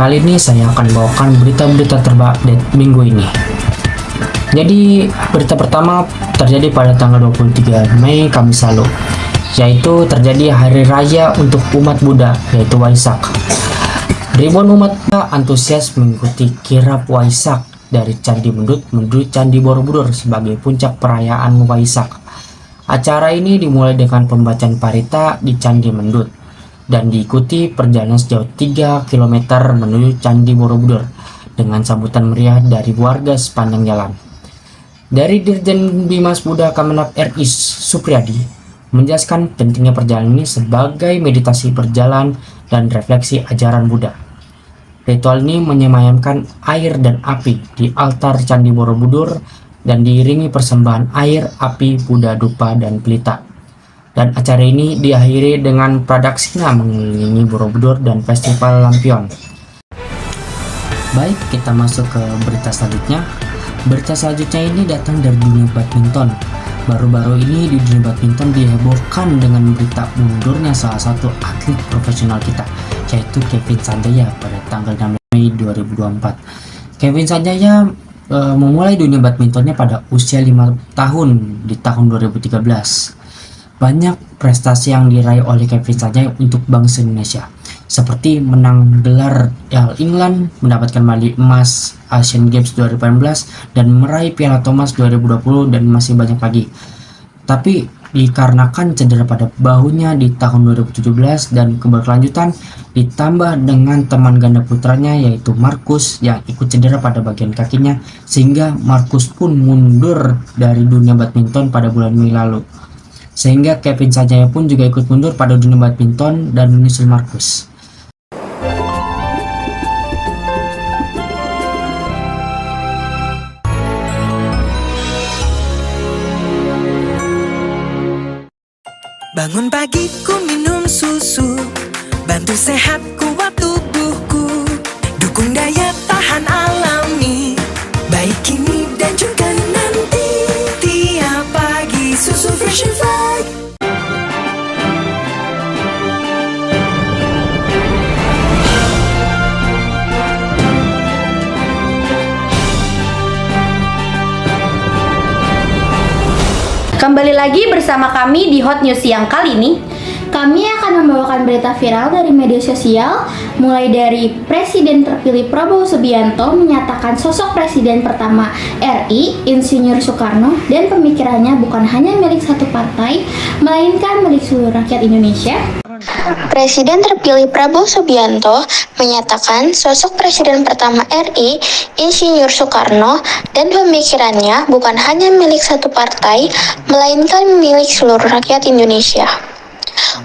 Kali ini saya akan bawakan berita-berita terupdate minggu ini. Jadi berita pertama terjadi pada tanggal 23 Mei Kamis lalu, yaitu terjadi hari raya untuk umat Buddha, yaitu Waisak. Ribuan umat Buddha antusias mengikuti kirap Waisak dari Candi Mendut menuju Candi Borobudur sebagai puncak perayaan Waisak. Acara ini dimulai dengan pembacaan parita di Candi Mendut dan diikuti perjalanan sejauh 3 km menuju Candi Borobudur dengan sambutan meriah dari warga sepanjang jalan. Dari Dirjen Bimas Buddha Kemenap RI Supriyadi menjelaskan pentingnya perjalanan ini sebagai meditasi berjalan dan refleksi ajaran Buddha. Ritual ini menyemayamkan air dan api di altar Candi Borobudur dan diiringi persembahan air, api, Buddha Dupa, dan pelita. Dan acara ini diakhiri dengan pradaksina mengelilingi Borobudur dan Festival Lampion. Baik, kita masuk ke berita selanjutnya. Berita selanjutnya ini datang dari dunia badminton. Baru-baru ini di dunia badminton dihebohkan dengan berita mundurnya salah satu atlet profesional kita, yaitu Kevin Sanjaya pada tanggal 6 Mei 2024. Kevin Sanjaya memulai dunia badmintonnya pada usia 5 tahun di tahun 2013. Banyak prestasi yang diraih oleh Kevin Sanjaya untuk bangsa Indonesia, seperti menang gelar All England, mendapatkan medali emas Asian Games 2018, dan meraih Piala Thomas 2020, dan masih banyak lagi. Tapi dikarenakan cedera pada bahunya di tahun 2017 dan keberlanjutan, ditambah dengan teman ganda putranya yaitu Marcus yang ikut cedera pada bagian kakinya, sehingga Marcus pun mundur dari dunia badminton pada bulan Mei lalu. Sehingga Kevin Sanjaya pun juga ikut mundur pada dunia badminton dan menyusul Marcus. Bangun pagi ku minum susu, bantu sehat kuat tubuhku, dukung daya tahan alami, baik kini dan juga nanti. Tiap pagi susu Fresh and Flag. Kembali lagi bersama kami di Hot News siang kali ini. Kami akan membawakan berita viral dari media sosial, mulai dari Presiden terpilih Prabowo Subianto menyatakan sosok Presiden pertama RI, Insinyur Soekarno, dan pemikirannya bukan hanya milik satu partai, melainkan milik seluruh rakyat Indonesia. Presiden terpilih Prabowo Subianto menyatakan sosok Presiden pertama RI, Insinyur Soekarno, dan pemikirannya bukan hanya milik satu partai, melainkan milik seluruh rakyat Indonesia.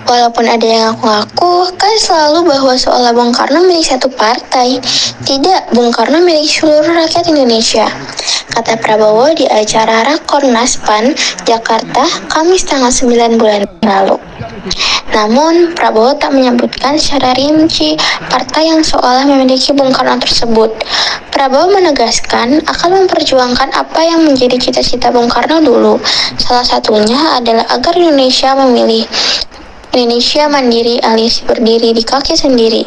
Walaupun ada yang ngaku-ngaku kan selalu bahwa seolah Bung Karno milik satu partai. Tidak, Bung Karno milik seluruh rakyat Indonesia, kata Prabowo di acara Rakornas PAN Jakarta Kamis tanggal 9 bulan lalu. Namun, Prabowo tak menyebutkan secara rinci partai yang seolah memiliki Bung Karno tersebut. Prabowo menegaskan akan memperjuangkan apa yang menjadi cita-cita Bung Karno dulu. Salah satunya adalah agar Indonesia mandiri alias berdiri di kaki sendiri.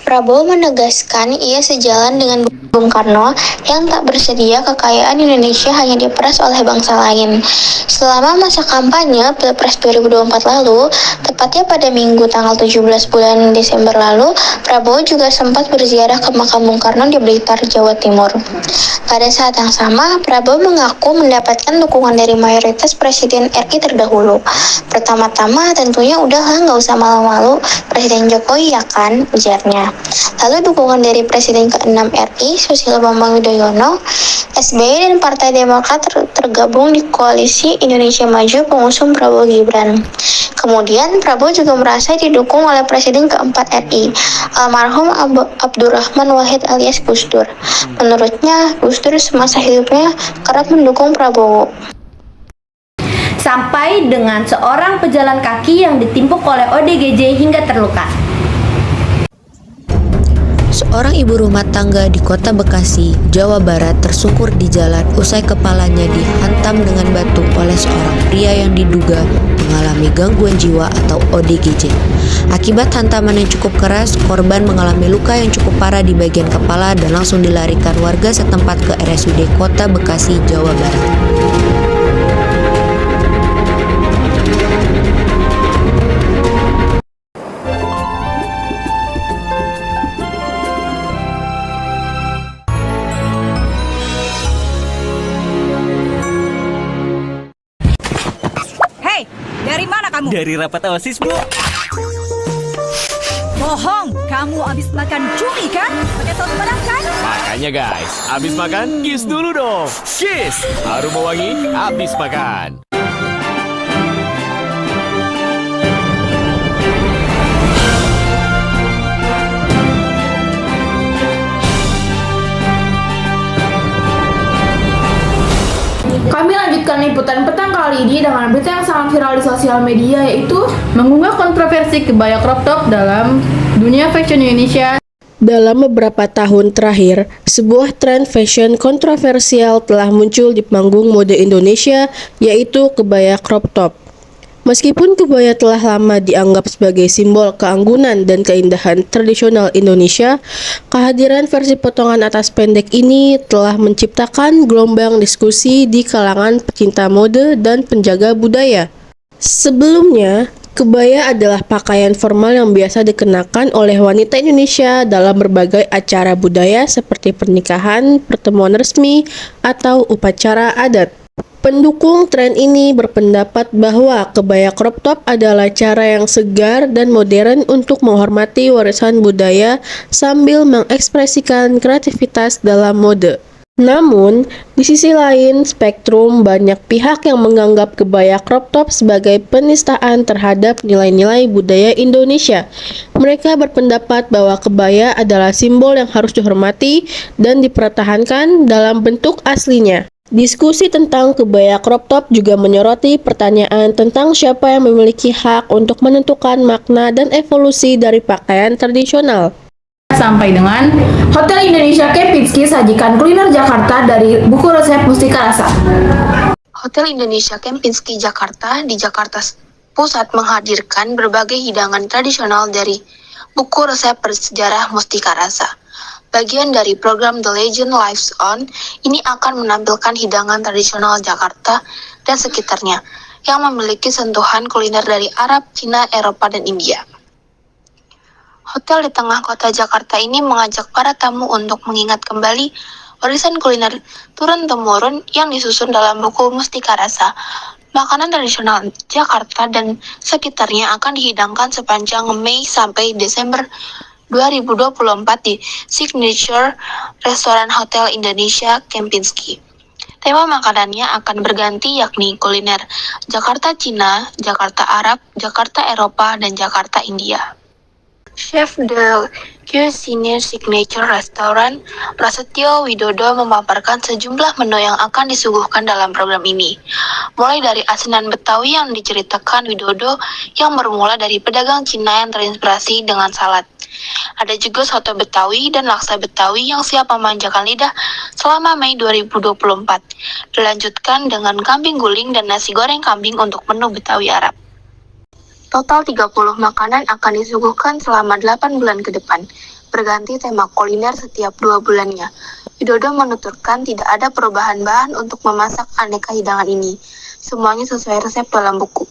Prabowo menegaskan ia sejalan dengan Bung Karno yang tak bersedia kekayaan Indonesia hanya diperas oleh bangsa lain. Selama masa kampanye Pilpres 2024 lalu, tepatnya pada Minggu tanggal 17 bulan Desember lalu, Prabowo juga sempat berziarah ke makam Bung Karno di Blitar, Jawa Timur. Pada saat yang sama, Prabowo mengaku mendapatkan dukungan dari mayoritas Presiden RI terdahulu. Pertama-tama tentunya udahlah nggak usah malu-malu, Presiden Jokowi ya kan, ujarnya. Lalu dukungan dari Presiden ke-6 RI, Susilo Bambang Yudhoyono, SBY dan Partai Demokrat tergabung di Koalisi Indonesia Maju pengusung Prabowo Gibran. Kemudian Prabowo juga merasa didukung oleh Presiden keempat RI, almarhum Abdurrahman Wahid alias Gus Dur. Menurutnya, Gus Dur semasa hidupnya kerap mendukung Prabowo. Sampai dengan seorang pejalan kaki yang ditimpuk oleh ODGJ hingga terluka. Seorang ibu rumah tangga di Kota Bekasi, Jawa Barat tersungkur di jalan usai kepalanya dihantam dengan batu oleh seorang pria yang diduga mengalami gangguan jiwa atau ODGJ. Akibat hantaman yang cukup keras, korban mengalami luka yang cukup parah di bagian kepala dan langsung dilarikan warga setempat ke RSUD Kota Bekasi, Jawa Barat. Hei, dari mana kamu? Dari rapat OSIS, Bu. Bohong, kamu habis makan cumi kan? Pakai saus padang kan? Makanya guys, abis makan kiss dulu dong. Kiss, aroma wangi abis makan. Kami lanjutkan liputan petang kali ini dengan berita yang sangat viral di sosial media, yaitu mengunggah kontroversi kebaya crop top dalam dunia fashion Indonesia. Dalam beberapa tahun terakhir, sebuah tren fashion kontroversial telah muncul di panggung mode Indonesia, yaitu kebaya crop top. Meskipun kebaya telah lama dianggap sebagai simbol keanggunan dan keindahan tradisional Indonesia, kehadiran versi potongan atas pendek ini telah menciptakan gelombang diskusi di kalangan pecinta mode dan penjaga budaya. Sebelumnya, kebaya adalah pakaian formal yang biasa dikenakan oleh wanita Indonesia dalam berbagai acara budaya seperti pernikahan, pertemuan resmi, atau upacara adat. Pendukung tren ini berpendapat bahwa kebaya crop top adalah cara yang segar dan modern untuk menghormati warisan budaya sambil mengekspresikan kreativitas dalam mode. Namun, di sisi lain spektrum banyak pihak yang menganggap kebaya crop top sebagai penistaan terhadap nilai-nilai budaya Indonesia. Mereka berpendapat bahwa kebaya adalah simbol yang harus dihormati dan dipertahankan dalam bentuk aslinya. Diskusi tentang kebaya crop top juga menyoroti pertanyaan tentang siapa yang memiliki hak untuk menentukan makna dan evolusi dari pakaian tradisional. Sampai dengan Hotel Indonesia Kempinski sajikan kuliner Jakarta dari buku resep Mustika Rasa. Hotel Indonesia Kempinski Jakarta di Jakarta Pusat menghadirkan berbagai hidangan tradisional dari buku resep bersejarah Mustika Rasa. Bagian dari program The Legend Lives On, ini akan menampilkan hidangan tradisional Jakarta dan sekitarnya yang memiliki sentuhan kuliner dari Arab, Cina, Eropa, dan India. Hotel di tengah kota Jakarta ini mengajak para tamu untuk mengingat kembali warisan kuliner turun-temurun yang disusun dalam buku Mustika Rasa. Makanan tradisional Jakarta dan sekitarnya akan dihidangkan sepanjang Mei sampai Desember 2024 di Signature Restoran Hotel Indonesia Kempinski. Tema makanannya akan berganti yakni kuliner Jakarta Cina, Jakarta Arab, Jakarta Eropa, dan Jakarta India. Chef de Cuisine Signature Restaurant Prasetyo Widodo memaparkan sejumlah menu yang akan disuguhkan dalam program ini. Mulai dari asinan Betawi yang diceritakan Widodo yang bermula dari pedagang Cina yang terinspirasi dengan salad. Ada juga soto Betawi dan laksa Betawi yang siap memanjakan lidah selama Mei 2024. Dilanjutkan dengan kambing guling dan nasi goreng kambing untuk menu Betawi Arab. Total 30 makanan akan disuguhkan selama 8 bulan ke depan, berganti tema kuliner setiap 2 bulannya. Widodo menuturkan tidak ada perubahan bahan untuk memasak aneka hidangan ini. Semuanya sesuai resep dalam buku.